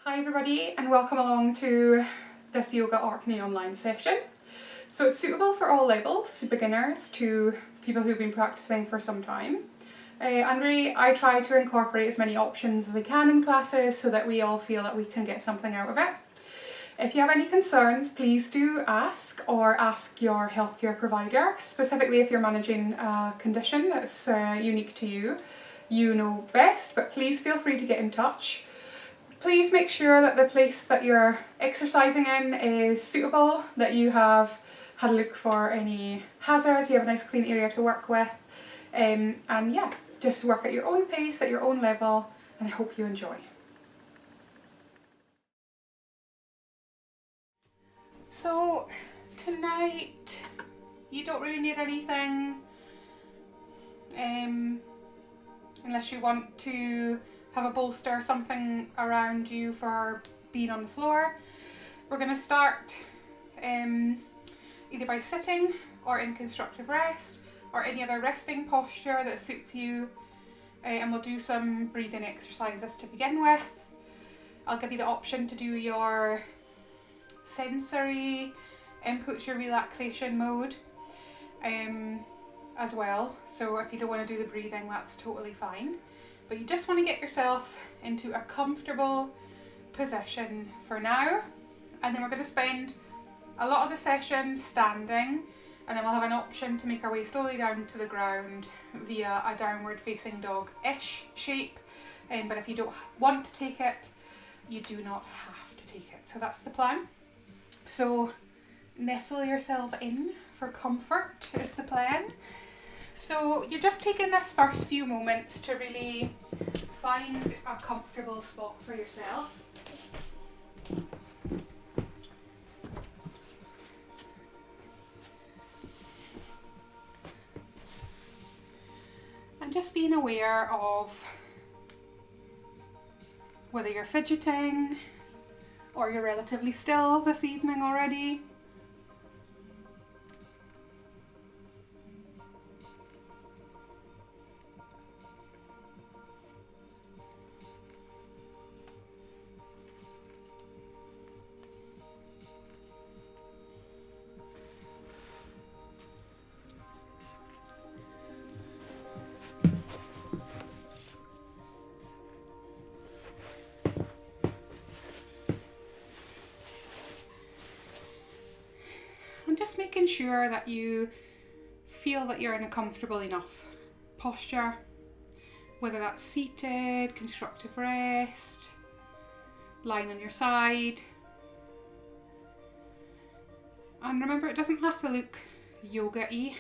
Hi everybody and welcome along to this Yoga Orkney online session. So it's suitable for all levels, to beginners to people who've been practicing for some time. And really I try to incorporate as many options as I can in classes so that we all feel that we can get something out of it. If you have any concerns, please do ask or ask your healthcare provider, specifically if you're managing a condition that's unique to you. You know best, but please feel free to get in touch. Please make sure that the place that you're exercising in is suitable, that you have had a look for any hazards, you have a nice clean area to work with, and yeah, just work at your own pace, at your own level, and I hope you enjoy. So tonight you don't really need anything unless you want to have a bolster or something around you for being on the floor. We're going to start either by sitting or in constructive rest or any other resting posture that suits you, and we'll do some breathing exercises to begin with. I'll give you the option to do your sensory inputs, your relaxation mode as well, so if you don't want to do the breathing, that's totally fine. But you just want to get yourself into a comfortable position for now, and then we're going to spend a lot of the session standing, and then we'll have an option to make our way slowly down to the ground via a downward facing dog-ish shape, but if you don't want to take it, you do not have to take it. So that's the plan. So nestle yourself in for comfort is the plan. So you're just taking this first few moments to really find a comfortable spot for yourself. And just being aware of whether you're fidgeting or you're relatively still this evening already. Just making sure that you feel that you're in a comfortable enough posture, whether that's seated, constructive rest, lying on your side. And remember, it doesn't have to look yoga-y,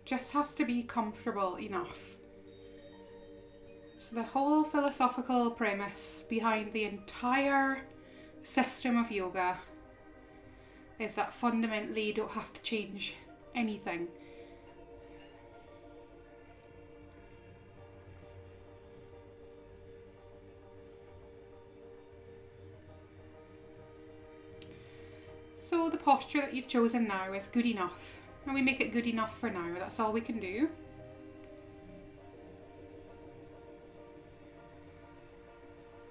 just has to be comfortable enough. So the whole philosophical premise behind the entire system of yoga is that fundamentally you don't have to change anything. So the posture that you've chosen now is good enough, and we make it good enough for now. That's all we can do.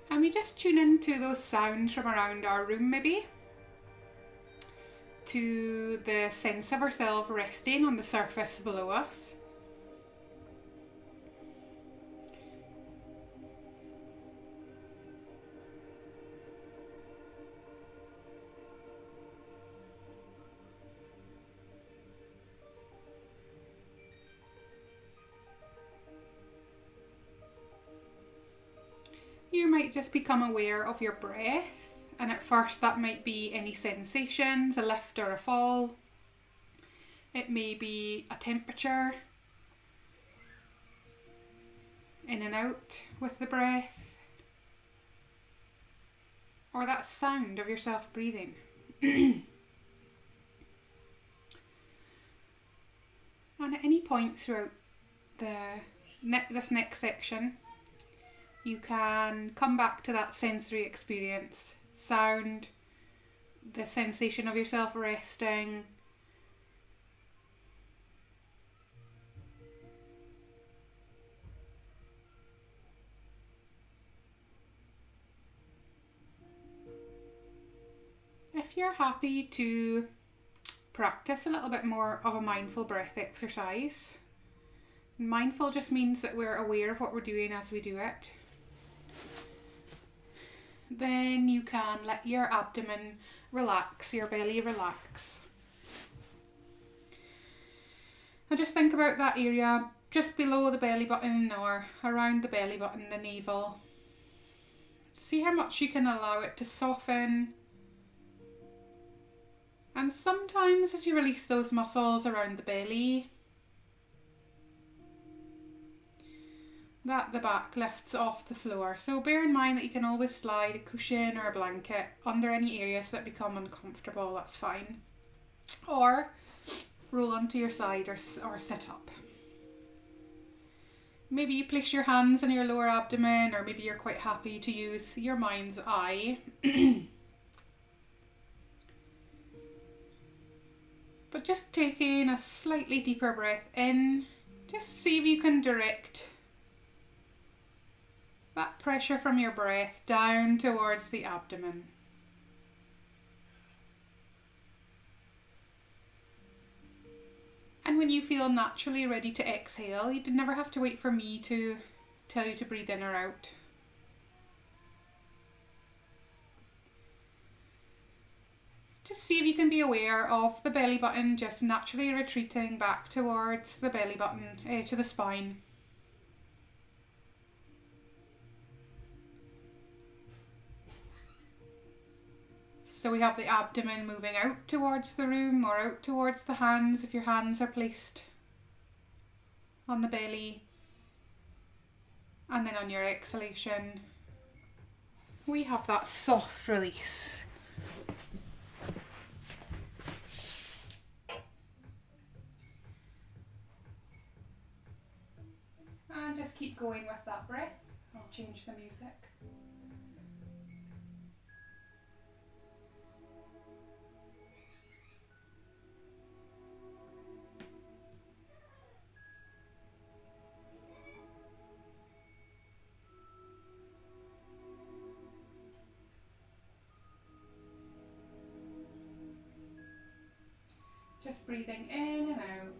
And we just tune into those sounds from around our room, maybe, to the sense of ourselves resting on the surface below us. You might just become aware of your breath. And at first that might be any sensations, a lift or a fall. It may be a temperature, in and out with the breath, or that sound of yourself breathing. And at any point throughout this next section, you can come back to that sensory experience. Sound, the sensation of yourself resting, you're happy to practice a little bit more of a mindful breath exercise. Mindful just means that we're aware of what we're doing as we do it. Then you can let your abdomen relax, your belly relax. And just think about that area just below the belly button or around the belly button, the navel. See how much you can allow it to soften. And sometimes as you release those muscles around the belly, that the back lifts off the floor. So bear in mind that you can always slide a cushion or a blanket under any areas that become uncomfortable, that's fine. Or roll onto your side or sit up. Maybe you place your hands on your lower abdomen, or maybe you're quite happy to use your mind's eye. But just taking a slightly deeper breath in, just see if you can direct that pressure from your breath down towards the abdomen. And when you feel naturally ready to exhale, you never have to wait for me to tell you to breathe in or out. Just see if you can be aware of the belly button just naturally retreating back towards the belly button, to the spine. So we have the abdomen moving out towards the room or out towards the hands if your hands are placed on the belly. And then on your exhalation, we have that soft release. And just keep going with that breath. I'll change the music. Just breathing in and out.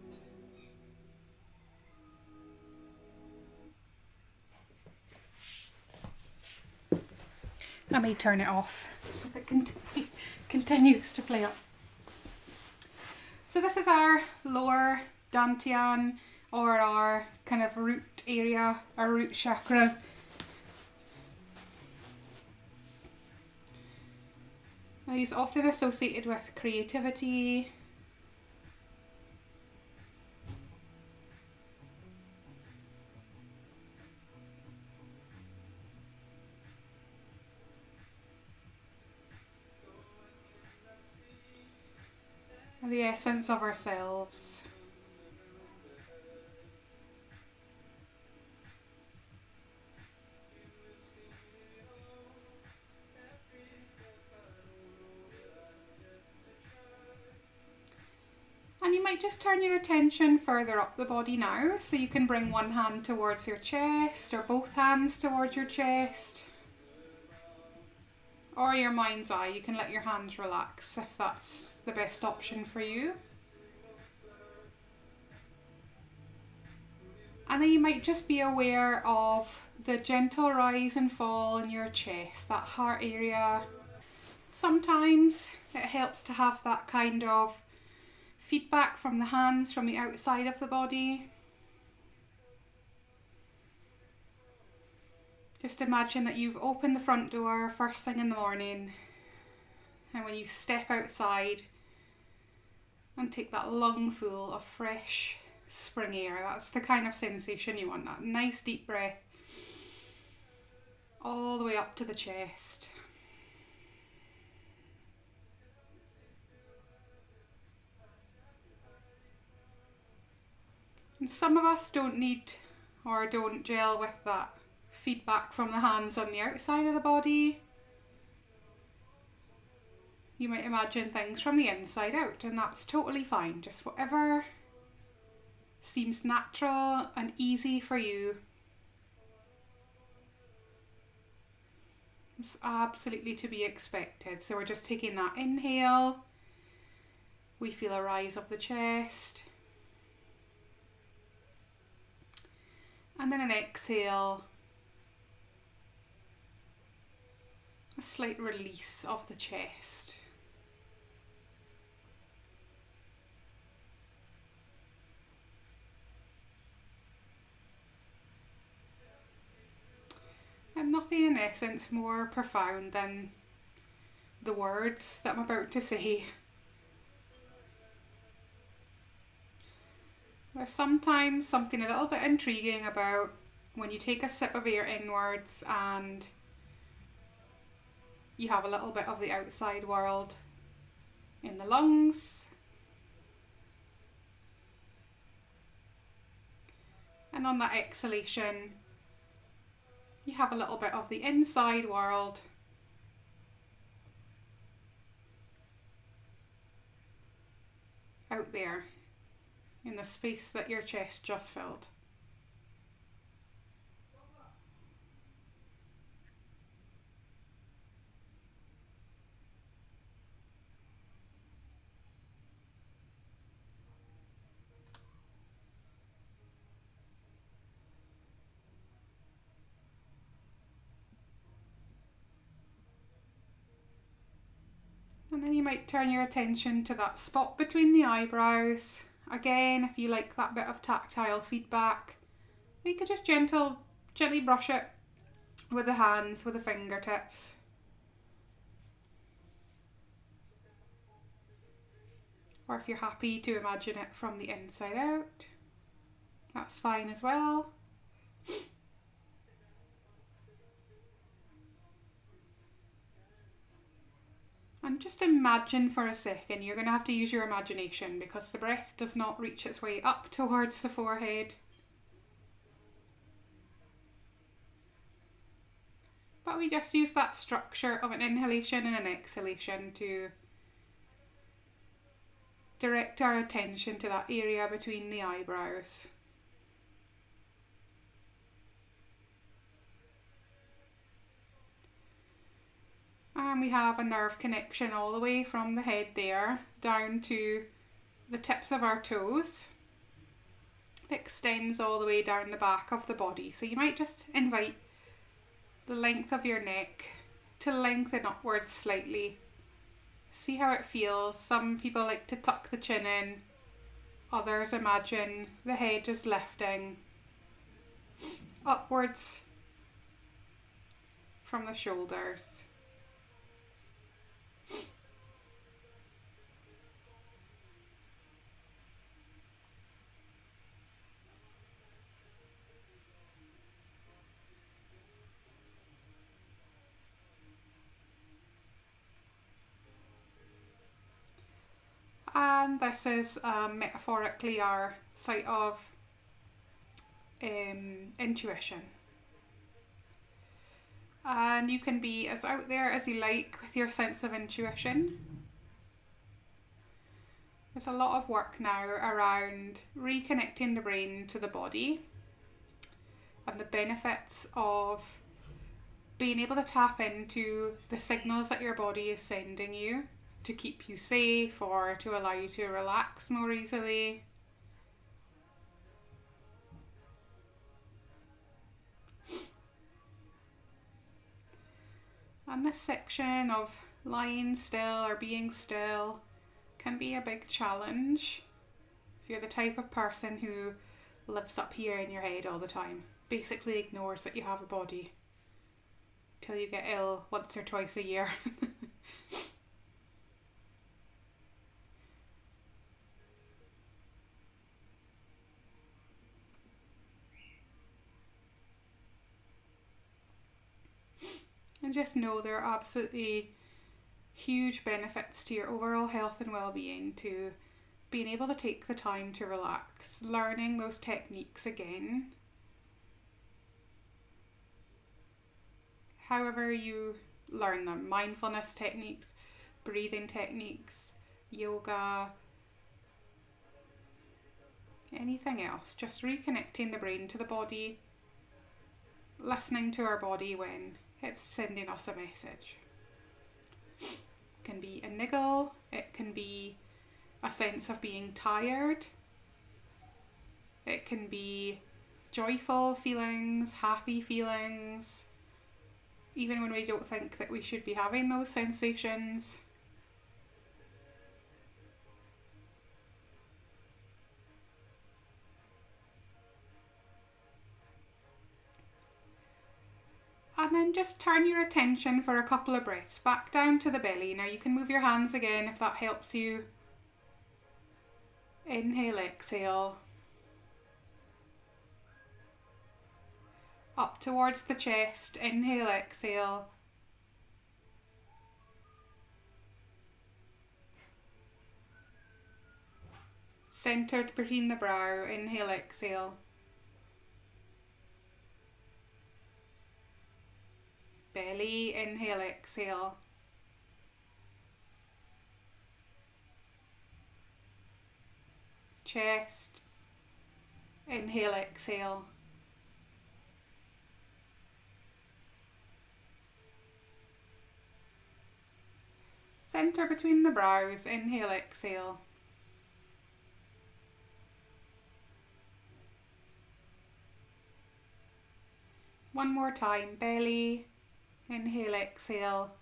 I may turn it off if it continues to play up. So this is our lower dantian, or our kind of root area, our root chakra. It's often associated with creativity, the essence of ourselves. And you might just turn your attention further up the body now, so you can bring one hand towards your chest or both hands towards your chest. Or your mind's eye, you can let your hands relax if that's the best option for you. And then you might just be aware of the gentle rise and fall in your chest, that heart area. Sometimes it helps to have that kind of feedback from the hands from the outside of the body. Just imagine that you've opened the front door first thing in the morning, and when you step outside and take that lungful of fresh spring air, that's the kind of sensation you want, that nice deep breath all the way up to the chest. And some of us don't need or don't gel with that feedback from the hands on the outside of the body. You might imagine things from the inside out, and that's totally fine. Just whatever seems natural and easy for you. It's absolutely to be expected. So we're just taking that inhale. We feel a rise of the chest. And then an exhale. A slight release of the chest. And nothing in essence more profound than the words that I'm about to say. There's sometimes something a little bit intriguing about when you take a sip of air inwards and you have a little bit of the outside world in the lungs. And on that exhalation, you have a little bit of the inside world out there in the space that your chest just filled. And then you might turn your attention to that spot between the eyebrows. Again, if you like that bit of tactile feedback, you could just gently brush it with the hands, with the fingertips. Or if you're happy to imagine it from the inside out, that's fine as well. And just imagine for a second, you're going to have to use your imagination because the breath does not reach its way up towards the forehead. But we just use that structure of an inhalation and an exhalation to direct our attention to that area between the eyebrows. And we have a nerve connection all the way from the head there down to the tips of our toes. It extends all the way down the back of the body. So you might just invite the length of your neck to lengthen upwards slightly. See how it feels. Some people like to tuck the chin in. Others imagine the head just lifting upwards from the shoulders. And this is metaphorically our site of intuition. And you can be as out there as you like with your sense of intuition. There's a lot of work now around reconnecting the brain to the body and the benefits of being able to tap into the signals that your body is sending you to keep you safe or to allow you to relax more easily. And this section of lying still or being still can be a big challenge if you're the type of person who lives up here in your head all the time, basically ignores that you have a body till you get ill once or twice a year. And just know there are absolutely huge benefits to your overall health and well-being to being able to take the time to relax, learning those techniques again. However you learn them, mindfulness techniques, breathing techniques, yoga, anything else, just reconnecting the brain to the body, listening to our body when it's sending us a message. It can be a niggle, it can be a sense of being tired, it can be joyful feelings, happy feelings, even when we don't think that we should be having those sensations. And then just turn your attention for a couple of breaths back down to the belly. Now you can move your hands again if that helps you. Inhale, exhale. Up towards the chest. Inhale, exhale. Centered between the brow. Inhale, exhale. Belly, inhale, exhale. Chest, inhale, exhale. Center between the brows, inhale, exhale. One more time, belly, inhale, exhale.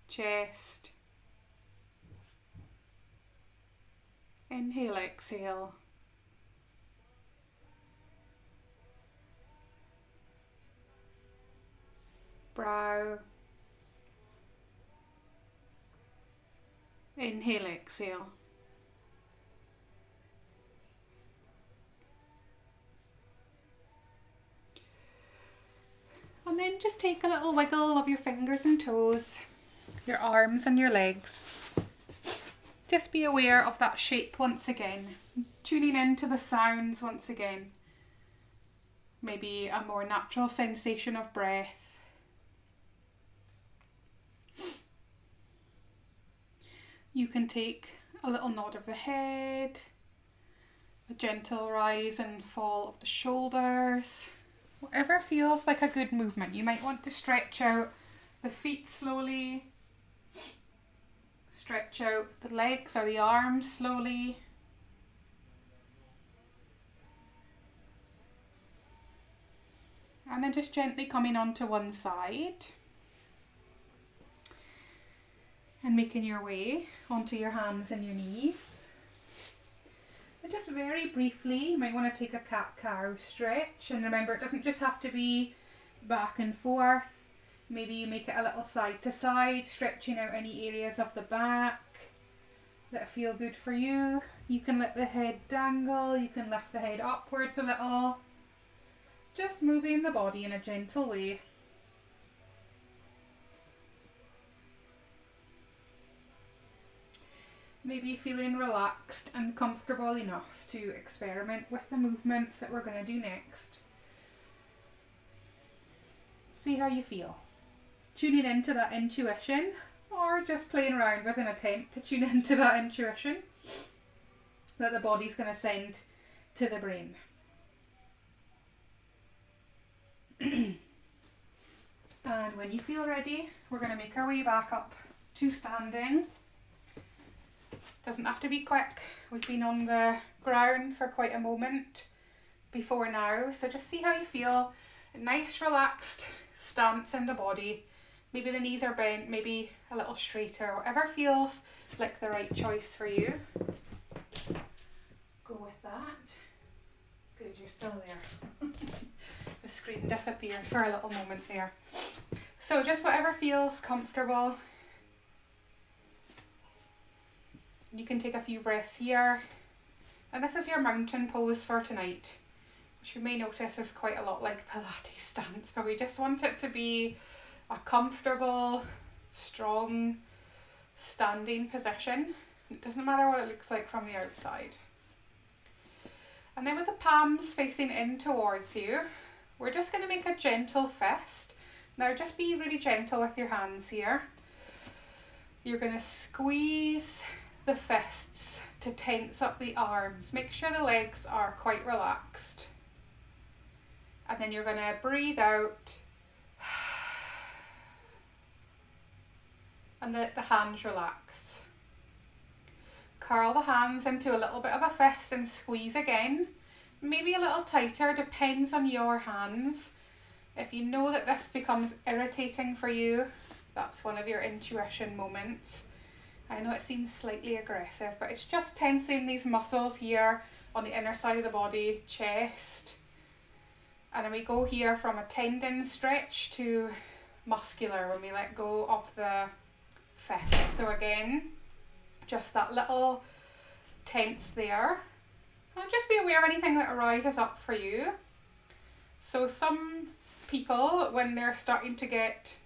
Chest, inhale, exhale. Brow, inhale, exhale. And then just take a little wiggle of your fingers and toes, your arms and your legs. Just be aware of that shape once again, tuning into the sounds once again. Maybe a more natural sensation of breath. You can take a little nod of the head, a gentle rise and fall of the shoulders. Whatever feels like a good movement. You might want to stretch out the feet slowly. Stretch out the legs or the arms slowly. And then just gently coming onto one side. And making your way onto your hands and your knees. And just very briefly, you might want to take a cat-cow stretch. And remember, it doesn't just have to be back and forth. Maybe you make it a little side to side, stretching out any areas of the back that feel good for you. You can let the head dangle, you can lift the head upwards a little. Just moving the body in a gentle way. Maybe feeling relaxed and comfortable enough to experiment with the movements that we're going to do next. See how you feel. Tuning into that intuition, or just playing around with an attempt to tune into that intuition that the body's going to send to the brain. And when you feel ready, we're going to make our way back up to standing. Doesn't have to be quick. We've been on the ground for quite a moment before now, so just see how you feel. A nice relaxed stance in the body. Maybe the knees are bent, maybe a little straighter, whatever feels like the right choice for you. Go with that. Good, you're still there. The screen disappeared for a little moment there. So just whatever feels comfortable. You can take a few breaths here. And this is your mountain pose for tonight, which you may notice is quite a lot like Pilates stance, but we just want it to be a comfortable, strong, standing position. It doesn't matter what it looks like from the outside. And then with the palms facing in towards you, we're just going to make a gentle fist. Now just be really gentle with your hands here. You're going to squeeze the fists to tense up the arms. Make sure the legs are quite relaxed. And then you're going to breathe out and let the hands relax. Curl the hands into a little bit of a fist and squeeze again. Maybe a little tighter, depends on your hands. If you know that this becomes irritating for you, that's one of your intuition moments. I know it seems slightly aggressive, but it's just tensing these muscles here on the inner side of the body, chest. And then we go here from a tendon stretch to muscular when we let go of the fist. So again, just that little tense there. And just be aware of anything that arises up for you. So some people, when they're starting to get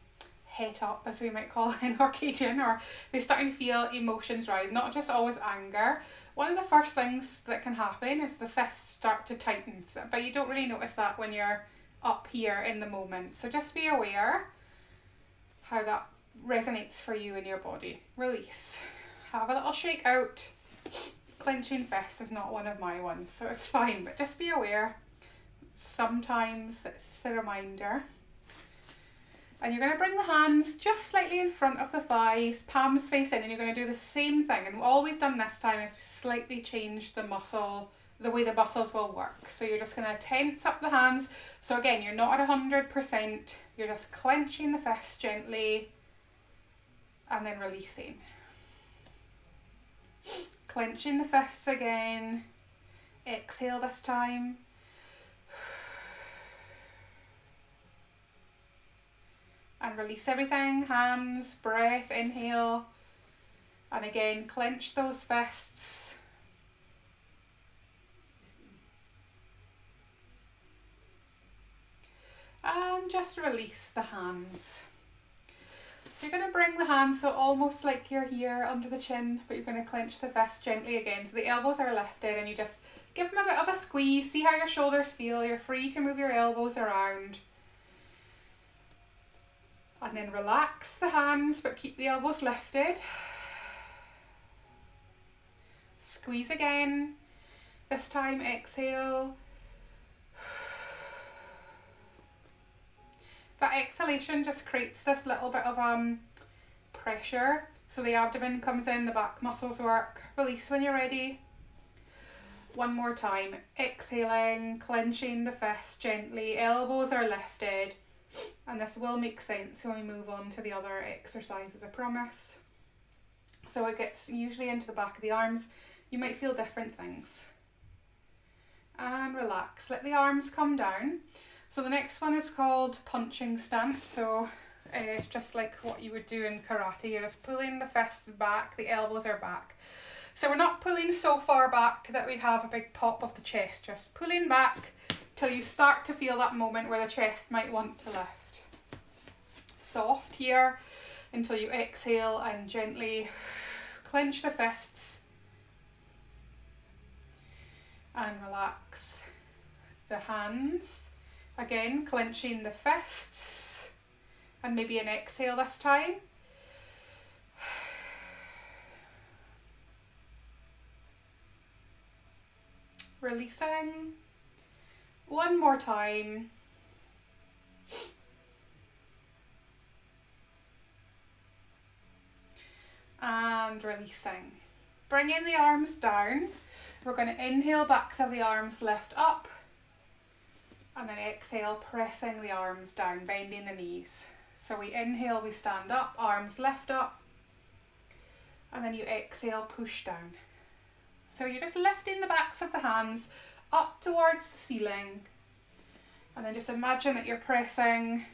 het up, as we might call it in Orcadian, or they're starting to feel emotions rise, not just always anger, one of the first things that can happen is the fists start to tighten, but you don't really notice that when you're up here in the moment. So just be aware how that resonates for you in your body. Release. Have a little shake out. Clenching fists is not one of my ones, so it's fine, but just be aware. Sometimes it's a reminder. And you're going to bring the hands just slightly in front of the thighs, palms face in, and you're going to do the same thing. And all we've done this time is slightly change the muscle, the way the muscles will work. So you're just going to tense up the hands. So again, you're not at 100%, you're just clenching the fists gently and then releasing. Clenching the fists again. Exhale this time. And release everything, hands, breath, inhale. And again, clench those fists. And just release the hands. So you're going to bring the hands so almost like you're here under the chin, but you're going to clench the fist gently again. So the elbows are lifted and you just give them a bit of a squeeze. See how your shoulders feel. You're free to move your elbows around. And then relax the hands, but keep the elbows lifted. Squeeze again. This time exhale. That exhalation just creates this little bit of pressure. So the abdomen comes in, the back muscles work. Release when you're ready. One more time. Exhaling, clenching the fist gently. Elbows are lifted. And this will make sense when we move on to the other exercises, I promise. So it gets usually into the back of the arms. You might feel different things. And relax. Let the arms come down. So the next one is called punching stance. So just like what you would do in karate, you're just pulling the fists back, the elbows are back. So we're not pulling so far back that we have a big pop of the chest, just pulling back till you start to feel that moment where the chest might want to lift. Soft here until you exhale and gently clench the fists and relax the hands. Again, clenching the fists and maybe an exhale this time. Releasing. One more time. And releasing. Bringing the arms down. We're going to inhale, backs of the arms lift up. And then exhale, pressing the arms down, bending the knees. So we inhale, we stand up, arms lift up. And then you exhale, push down. So you're just lifting the backs of the hands up towards the ceiling. And then just imagine that you're pressing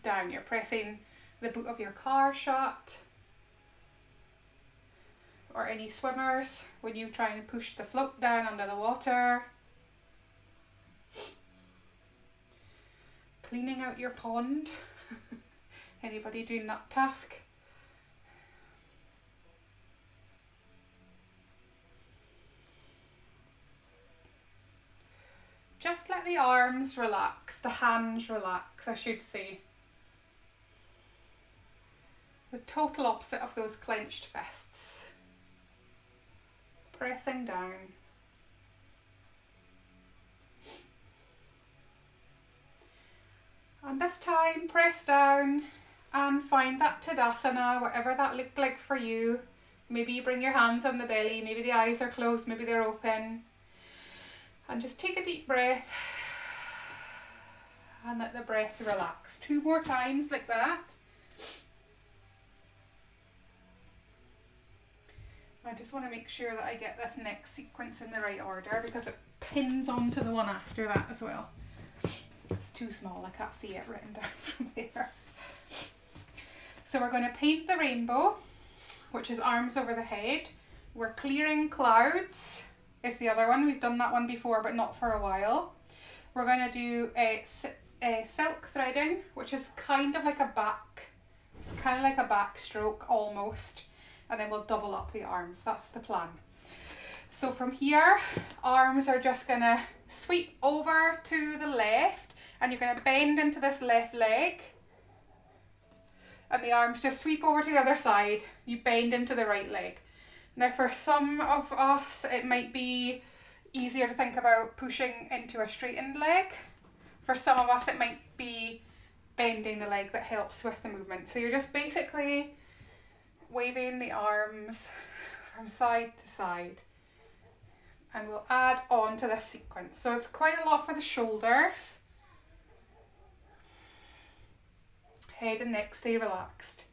down. You're pressing the boot of your car shut. Or any swimmers when you try and push the float down under the water. Cleaning out your pond. Anybody doing that task? Just let the arms relax, the hands relax, I should say. The total opposite of those clenched fists. pressing down. And this time, press down and find that Tadasana, whatever that looked like for you. Maybe you bring your hands on the belly, maybe the eyes are closed, maybe they're open. And just take a deep breath and let the breath relax. 2 more times like that. I just want to make sure that I get this next sequence in the right order because it pins onto the one after that as well. It's too small, I can't see it written down from there. So we're going to paint the rainbow, which is arms over the head. We're clearing clouds is the other one. We've done that one before, but not for a while. We're going to do a silk threading, which is kind of like a back. It's kind of like a back stroke almost. And then we'll double up the arms. That's the plan. So from here, arms are just going to sweep over to the left, and you're going to bend into this left leg. And the arms just sweep over to the other side. You bend into the right leg. Now for some of us, it might be easier to think about pushing into a straightened leg. For some of us, it might be bending the leg that helps with the movement. So you're just basically waving the arms from side to side. And we'll add on to this sequence. So it's quite a lot for the shoulders. Head and neck stay relaxed.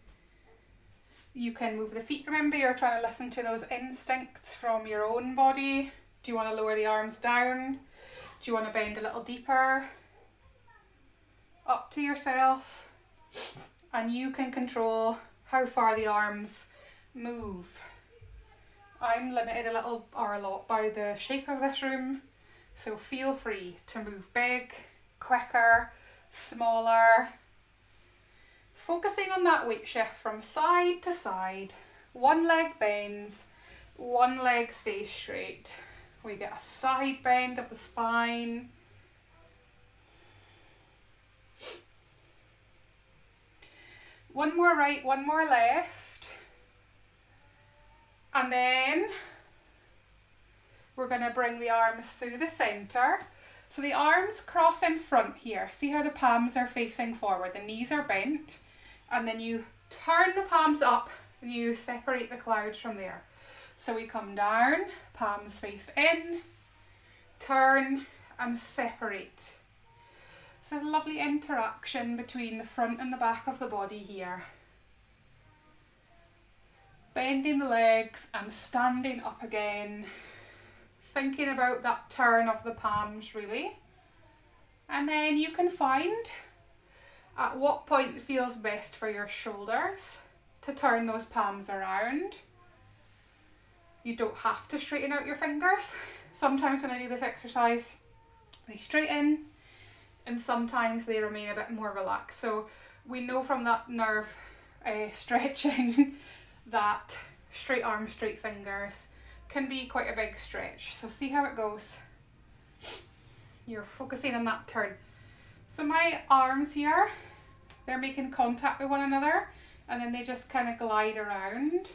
You can move the feet. Remember, you're trying to listen to those instincts from your own body. Do you want to lower the arms down? Do you want to bend a little deeper? Up to yourself. And you can control how far the arms move. I'm limited a little or a lot by the shape of this room, so feel free to move big, quicker, smaller. Focusing on that weight shift from side to side. One leg bends, one leg stays straight. We get a side bend of the spine. One more right, one more left. And then we're going to bring the arms through the centre. So the arms cross in front here. See how the palms are facing forward, the knees are bent. And then you turn the palms up and you separate the clouds from there. So we come down, palms face in, turn and separate. So a lovely interaction between the front and the back of the body here. Bending the legs and standing up again. Thinking about that turn of the palms really. And then you can find at what point it feels best for your shoulders to turn those palms around. You don't have to straighten out your fingers. Sometimes when I do this exercise, they straighten and sometimes they remain a bit more relaxed. So we know from that nerve stretching that straight arms, straight fingers can be quite a big stretch. So see how it goes. You're focusing on that turn. So my arms here, they're making contact with one another and then they just kind of glide around.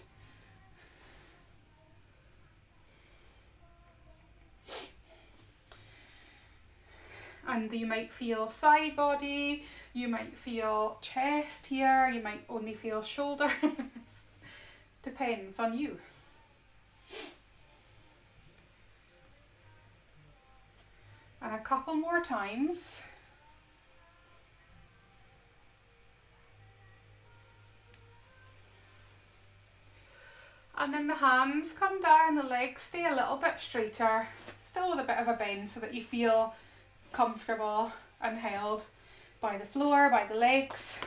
And you might feel side body, you might feel chest here, you might only feel shoulders. Depends on you. And a couple more times. And then the hands come down, the legs stay a little bit straighter, still with a bit of a bend so that you feel comfortable and held by the floor, by the legs.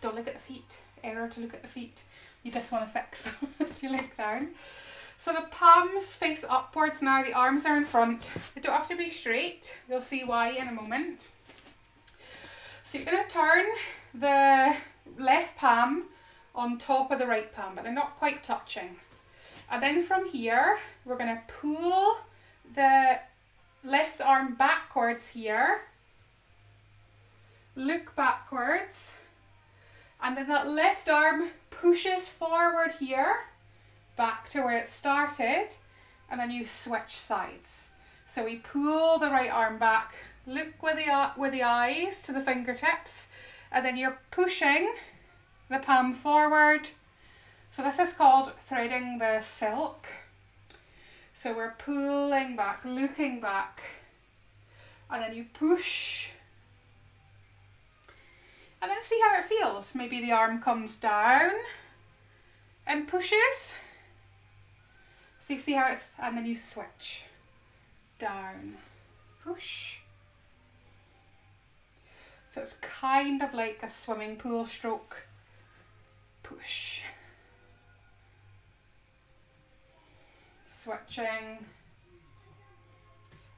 Don't look at the feet. Error to look at the feet. You just want to fix them if you look down. So the palms face upwards now, the arms are in front. They don't have to be straight. You'll see why in a moment. So you're going to turn the left palm on top of the right palm, but they're not quite touching. And then from here, we're going to pull the left arm backwards here. Look backwards. And then that left arm pushes forward here, back to where it started. and then you switch sides. So we pull the right arm back, look with the eyes to the fingertips, and then you're pushing the palm forward. So this is called threading the silk. So we're pulling back, looking back, and then you push. And then see how it feels. Maybe the arm comes down and pushes. So you see how it's, and then you switch. Down, push. So it's kind of like a swimming pool stroke. Push. Switching.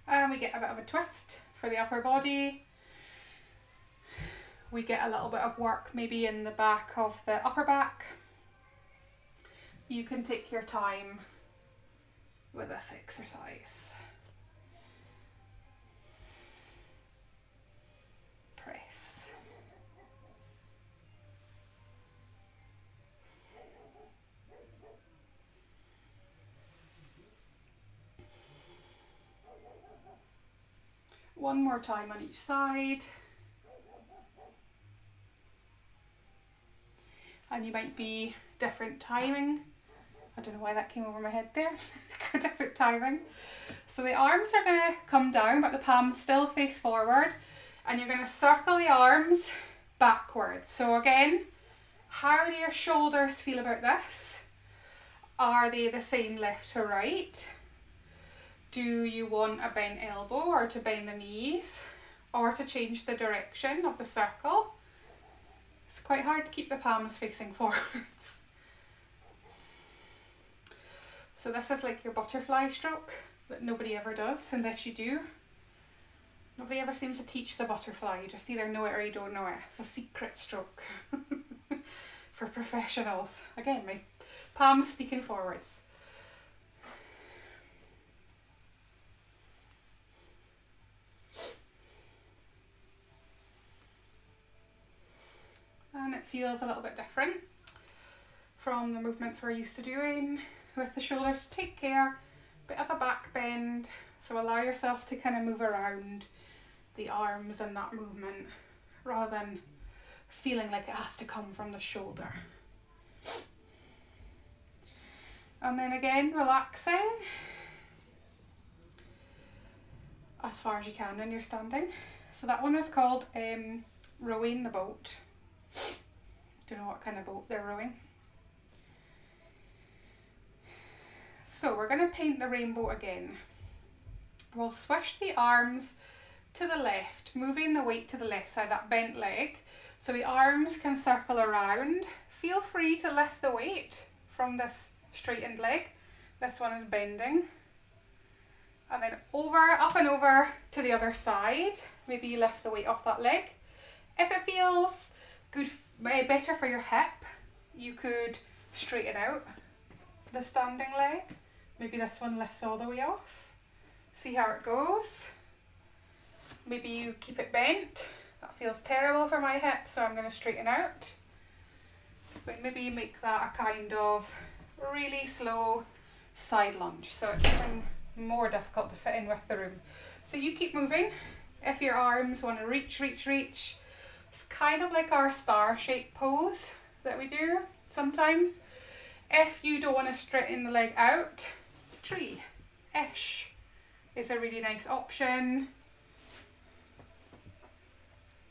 And we get a bit of a twist for the upper body. We get a little bit of work maybe in the back of the upper back. You can take your time with this exercise. Press. One more time on each side. And you might be different timing. I don't know why that came over my head there. Different timing. So the arms are going to come down, but the palms still face forward. And you're going to circle the arms backwards. So again, how do your shoulders feel about this? Are they the same left to right? Do you want a bent elbow or to bend the knees? Or to change the direction of the circle? It's quite hard to keep the palms facing forwards. So this is like your butterfly stroke that nobody ever does unless you do. Nobody ever seems to teach the butterfly. You just either know it or you don't know it. It's a secret stroke for professionals. Again, my palms speaking forwards. And it feels a little bit different from the movements we're used to doing with the shoulders. Take care, bit of a back bend, so allow yourself to kind of move around the arms in that movement rather than feeling like it has to come from the shoulder. And then again, relaxing as far as you can when you're standing. So that one is called rowing the boat. Don't know what kind of boat they're rowing. So we're going to paint the rainbow again. We'll swish the arms to the left, moving the weight to the left side, that bent leg. So the arms can circle around. Feel free to lift the weight from this straightened leg. This one is bending. And then over, up and over to the other side. Maybe you lift the weight off that leg. If it feels good, better for your hip, you could straighten out the standing leg. Maybe this one lifts all the way off. See how it goes. Maybe you keep it bent. That feels terrible for my hip, so I'm going to straighten out. But maybe make that a kind of really slow side lunge, so it's even more difficult to fit in with the room. So you keep moving. If your arms want to reach, it's kind of like our star shape pose that we do sometimes. If you don't want to straighten the leg out, tree-ish is a really nice option.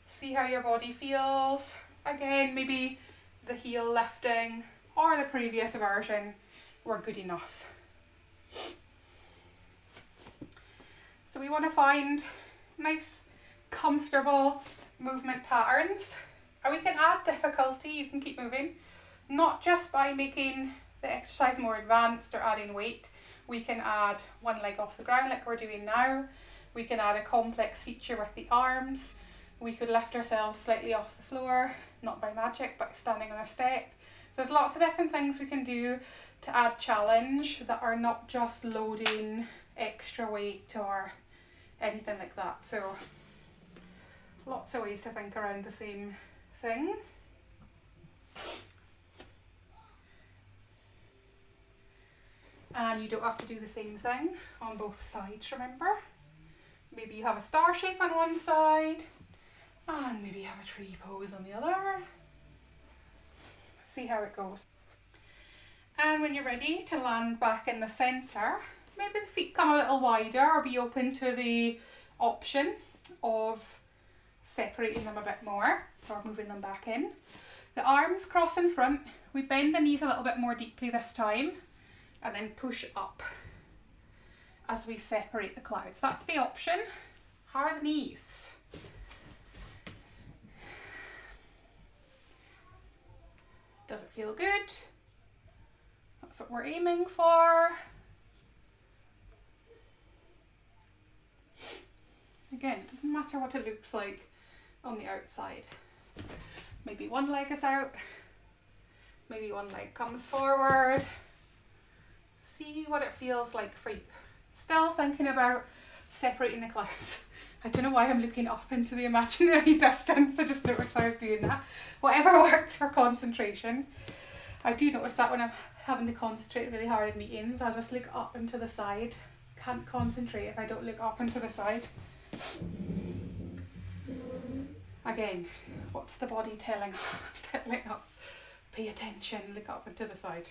See how your body feels. Again, maybe the heel lifting or the previous version were good enough. So we want to find nice, comfortable movement patterns. And we can add difficulty, you can keep moving. Not just by making the exercise more advanced or adding weight. We can add one leg off the ground like we're doing now. We can add a complex feature with the arms. We could lift ourselves slightly off the floor, not by magic, but standing on a step. So there's lots of different things we can do to add challenge that are not just loading extra weight or anything like that. So lots of ways to think around the same thing. And you don't have to do the same thing on both sides, remember? Maybe you have a star shape on one side and maybe you have a tree pose on the other. See how it goes. And when you're ready to land back in the centre, maybe the feet come a little wider, or be open to the option of separating them a bit more or moving them back in. The arms cross in front. We bend the knees a little bit more deeply this time and then push up as we separate the clouds. That's the option. How are the knees? Does it feel good? That's what we're aiming for. Again, it doesn't matter what it looks like on the outside. Maybe one leg is out, maybe one leg comes forward. See what it feels like for you. Still thinking about separating the clouds. I don't know why I'm looking up into the imaginary distance. I just noticed I was doing that. Whatever works for concentration. I do notice that when I'm having to concentrate really hard in meetings, I'll just look up and to the side. Can't concentrate if I don't look up and to the side. Again, what's the body telling us? Pay attention, look up and to the side.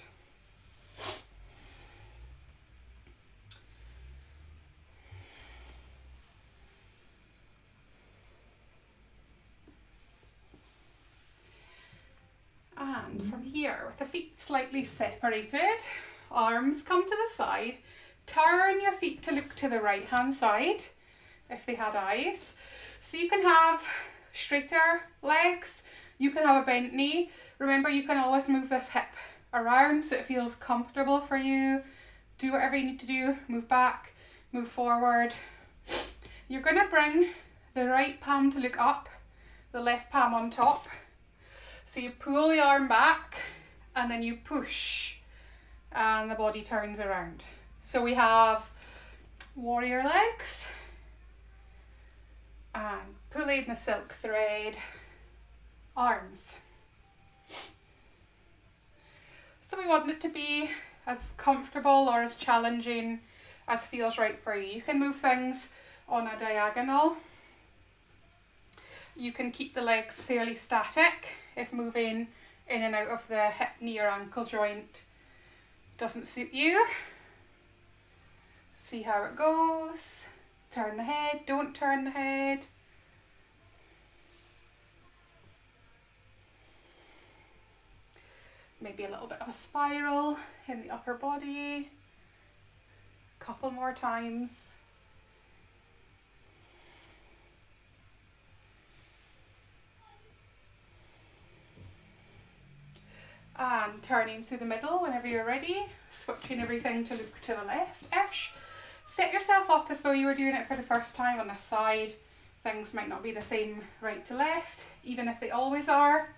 And from here, with the feet slightly separated, arms come to the side, turn your feet to look to the right hand side, if they had eyes. So you can have straighter legs, you can have a bent knee. Remember, you can always move this hip around so it feels comfortable for you. Do whatever you need to do, move back, move forward. You're going to bring the right palm to look up, the left palm on top. So you pull the arm back and then you push and the body turns around. So we have warrior legs and pulling the silk thread arms. So we want it to be as comfortable or as challenging as feels right for you. You can move things on a diagonal. You can keep the legs fairly static if moving in and out of the hip, knee or ankle joint doesn't suit you. See how it goes. Turn the head, don't turn the head. Maybe a little bit of a spiral in the upper body. Couple more times. And turning through the middle whenever you're ready, switching everything to look to the left-ish. Set yourself up as though you were doing it for the first time on this side. Things might not be the same right to left, even if they always are.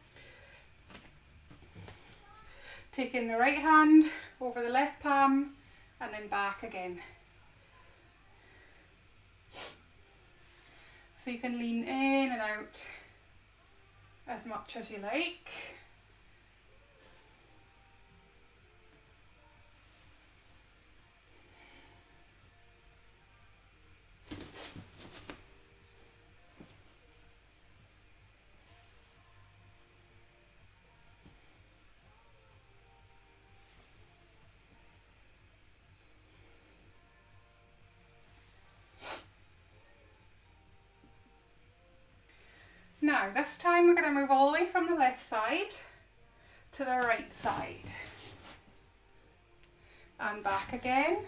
Taking the right hand over the left palm and then back again. So you can lean in and out as much as you like. Now, this time we're going to move all the way from the left side to the right side. And back again.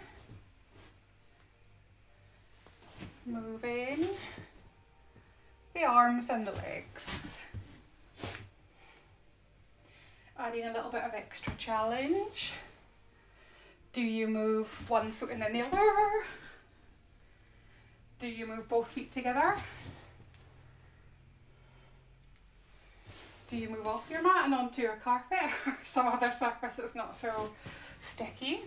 Moving the arms and the legs. Adding a little bit of extra challenge. Do you move one foot and then the other? Do you move both feet together? Do you move off your mat and onto your carpet or some other surface that's not so sticky?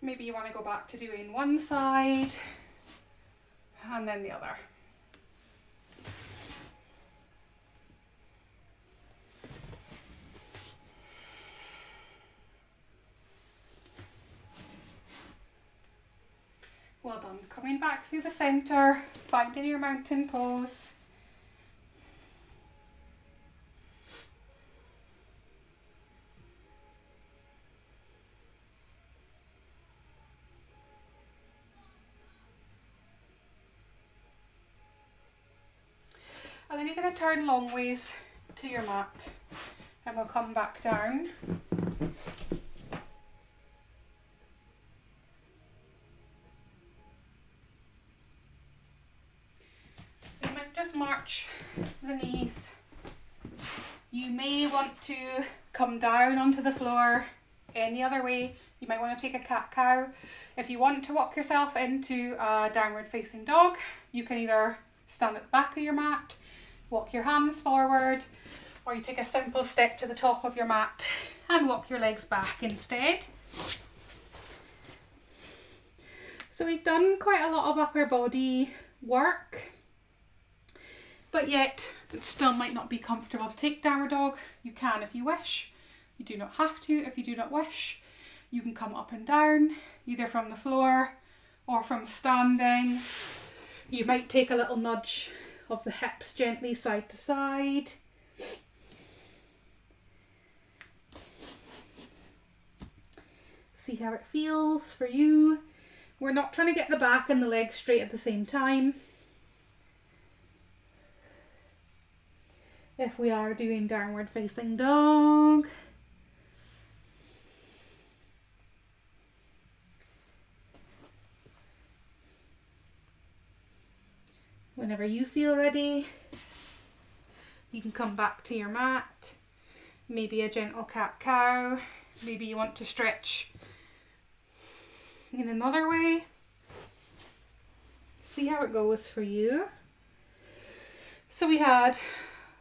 Maybe you want to go back to doing one side and then the other. Well done. Coming back through the centre, finding your mountain pose. And then you're going to turn long ways to your mat and we'll come back down. So you might just march the knees. You may want to come down onto the floor any other way. You might want to take a cat-cow. If you want to walk yourself into a downward facing dog, you can either stand at the back of your mat, walk your hands forward, or you take a simple step to the top of your mat and walk your legs back instead. So we've done quite a lot of upper body work, but yet it still might not be comfortable to take downward dog. You can if you wish. You do not have to if you do not wish. You can come up and down, either from the floor or from standing. You might take a little nudge of the hips gently side to side. See how it feels for you. We're not trying to get the back and the legs straight at the same time. If we are doing downward facing dog. Whenever you feel ready, you can come back to your mat, maybe a gentle cat-cow, maybe you want to stretch in another way. See how it goes for you. So we had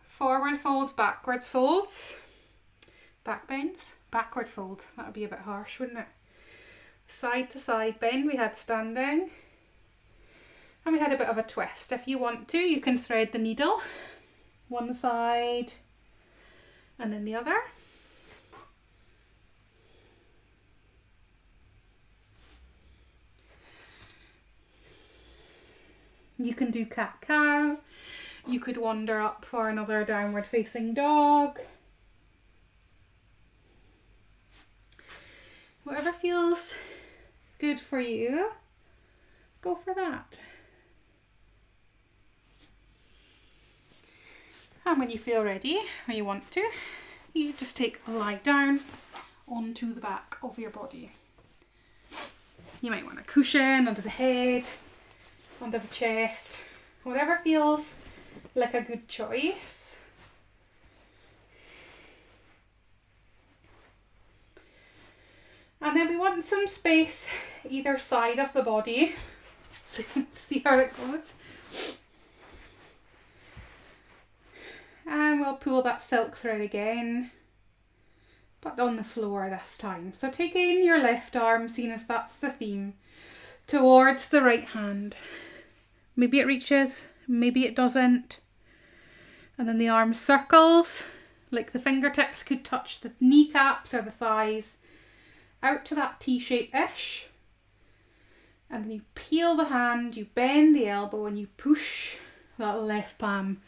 forward folds, backwards folds, back bends, backward fold, that would be a bit harsh, wouldn't it? Side to side bend, we had standing. And we had a bit of a twist. If you want to, you can thread the needle one side and then the other. You can do cat-cow. You could wander up for another downward facing dog. Whatever feels good for you, go for that. And when you feel ready, or you want to, you just take a lie down onto the back of your body. You might want a cushion under the head, under the chest, whatever feels like a good choice. And then we want some space either side of the body, so see how it goes. And we'll pull that silk thread again, but on the floor this time. So taking your left arm, seeing as that's the theme, towards the right hand. Maybe it reaches, maybe it doesn't. And then the arm circles, like the fingertips could touch the kneecaps or the thighs, out to that T-shape-ish. And then you peel the hand, you bend the elbow and you push that left palm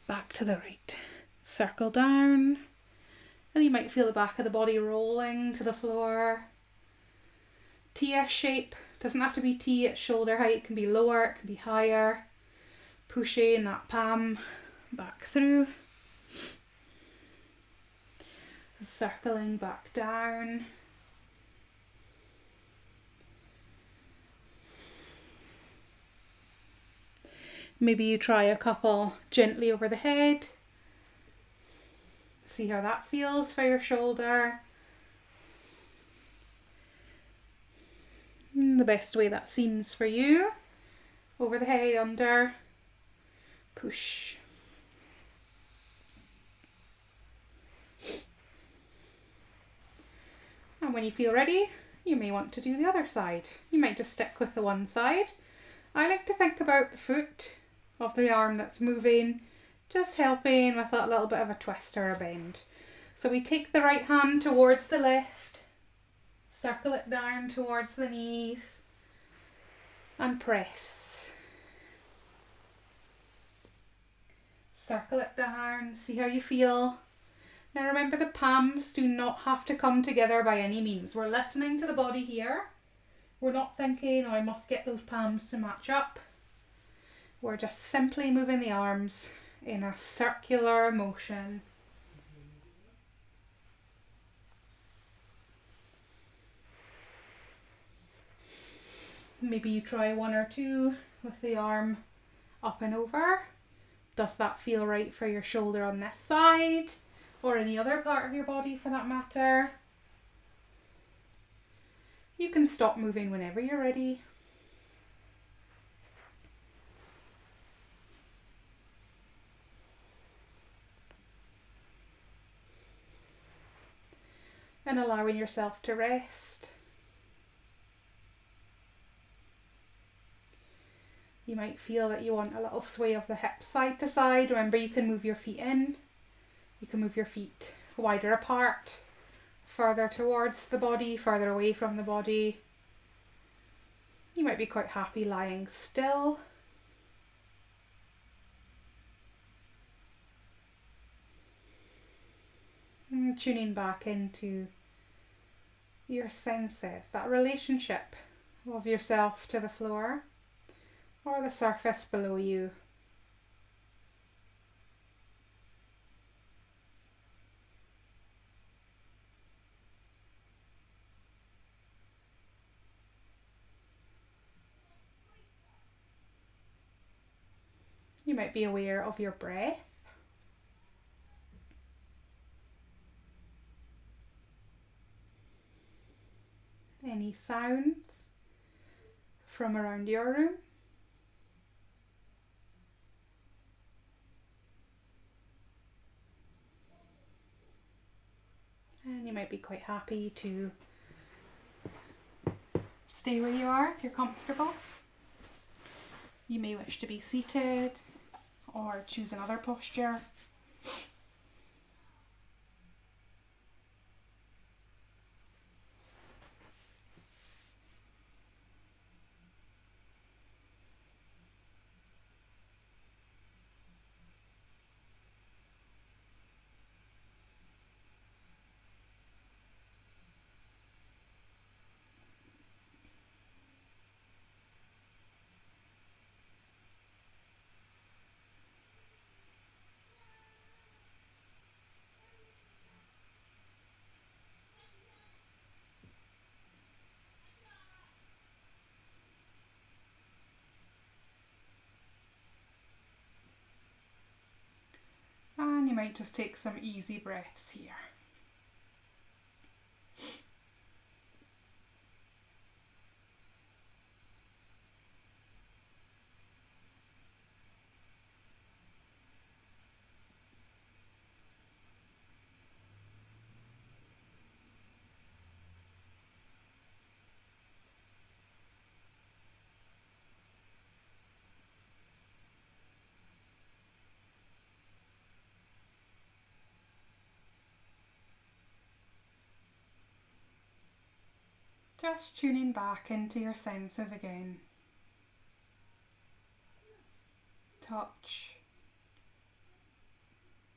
back to the right. Circle down. And you might feel the back of the body rolling to the floor. T-ish shape. Doesn't have to be T at shoulder height. It can be lower, it can be higher. Pushing that palm back through. Circling back down. Maybe you try a couple gently over the head. See how that feels for your shoulder. The best way that seems for you. Over the head, under, push. And when you feel ready, you may want to do the other side. You might just stick with the one side. I like to think about the foot of the arm that's moving, just helping with that little bit of a twist or a bend. So we take the right hand towards the left, circle it down towards the knees, and press. Circle it down, see how you feel. Now remember, the palms do not have to come together by any means. We're listening to the body here. We're not thinking, oh, I must get those palms to match up. We're just simply moving the arms in a circular motion. Maybe you try one or two with the arm up and over. Does that feel right for your shoulder on this side? Or any other part of your body for that matter? You can stop moving whenever you're ready. And allowing yourself to rest. You might feel that you want a little sway of the hips side to side. Remember, you can move your feet in. You can move your feet wider apart, further towards the body, further away from the body. You might be quite happy lying still. And tuning back into your senses, that relationship of yourself to the floor or the surface below you. You might be aware of your breath. Any sounds from around your room. And you might be quite happy to stay where you are if you're comfortable. You may wish to be seated or choose another posture. And you might just take some easy breaths here. Just tuning back into your senses again. Touch,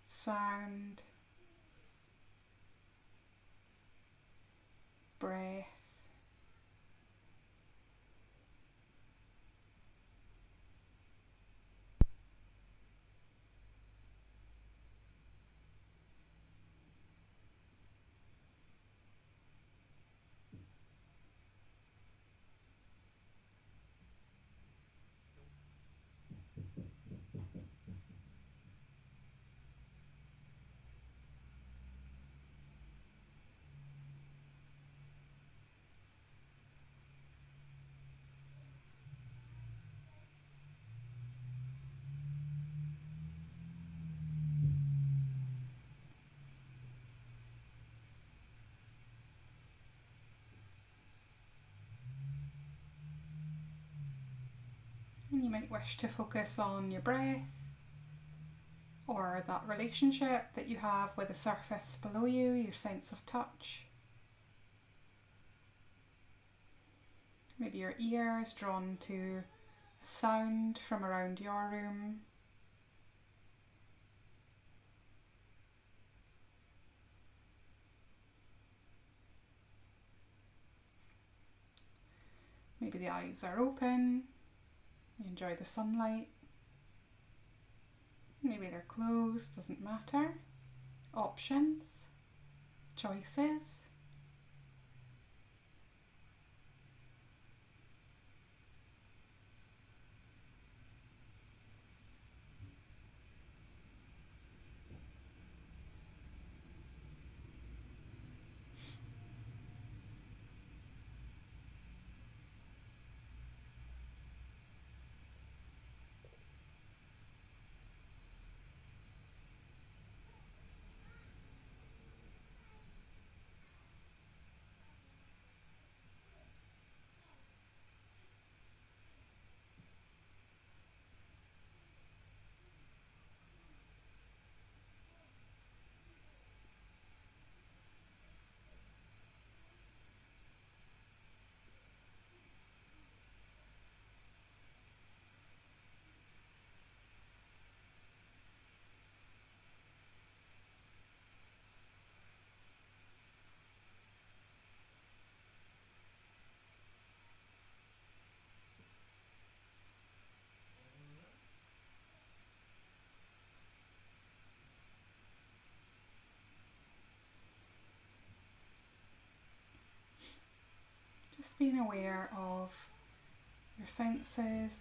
sound, breath. And you might wish to focus on your breath or that relationship that you have with the surface below you, your sense of touch. Maybe your ear is drawn to a sound from around your room. Maybe the eyes are open, you enjoy the sunlight. Maybe they're closed, doesn't matter. Options, choices. Just being aware of your senses.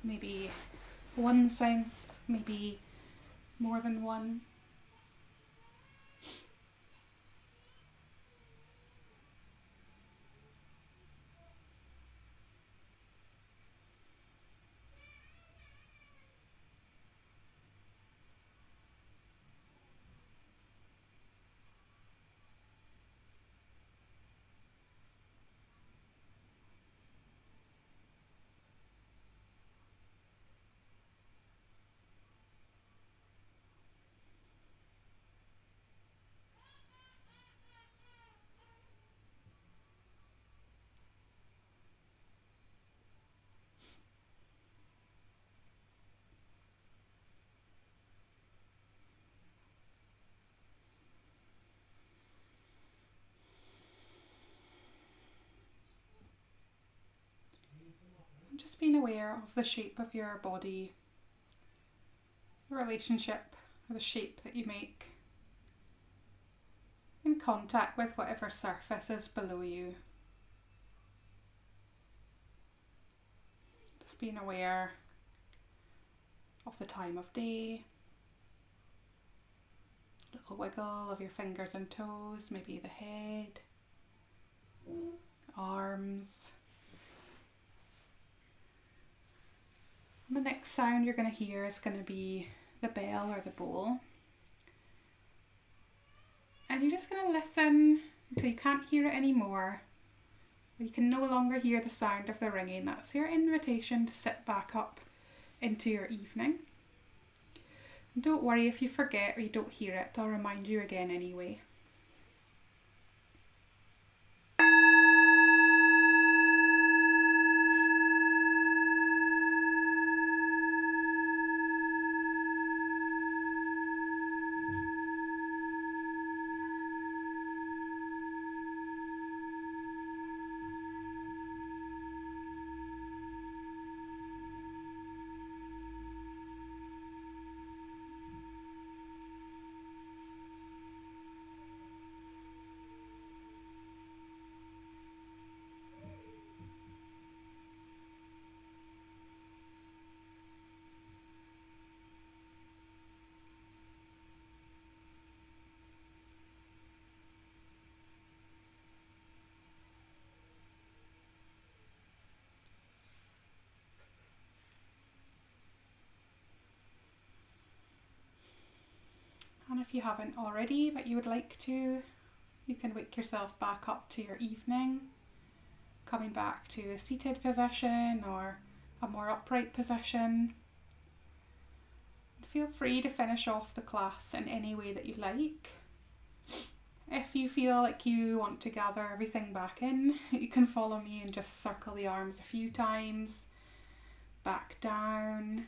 Maybe one sense, maybe more than one. And just being aware of the shape of your body, the relationship or the shape that you make in contact with whatever surface is below you. Just being aware of the time of day, little wiggle of your fingers and toes, maybe the head, arms. And the next sound you're going to hear is going to be the bell or the bowl. And you're just going to listen until you can't hear it anymore. Or you can no longer hear the sound of the ringing. That's your invitation to sit back up into your evening. And don't worry if you forget or you don't hear it. I'll remind you again anyway. And if you haven't already, but you would like to, You can wake yourself back up to your evening, coming back to a seated position or a more upright position. Feel free to finish off the class in any way that you like. If you feel like you want to gather everything back in, you can follow me and just circle the arms a few times, back down.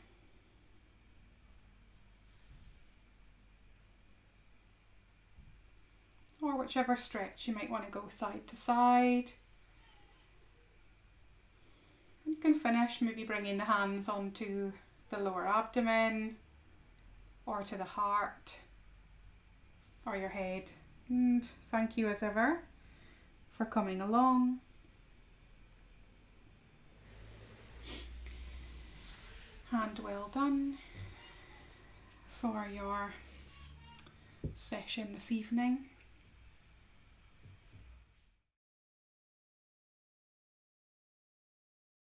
Or whichever stretch you might want to go side to side. You can finish maybe bringing the hands onto the lower abdomen or to the heart or your head. And thank you as ever for coming along. And well done for your session this evening.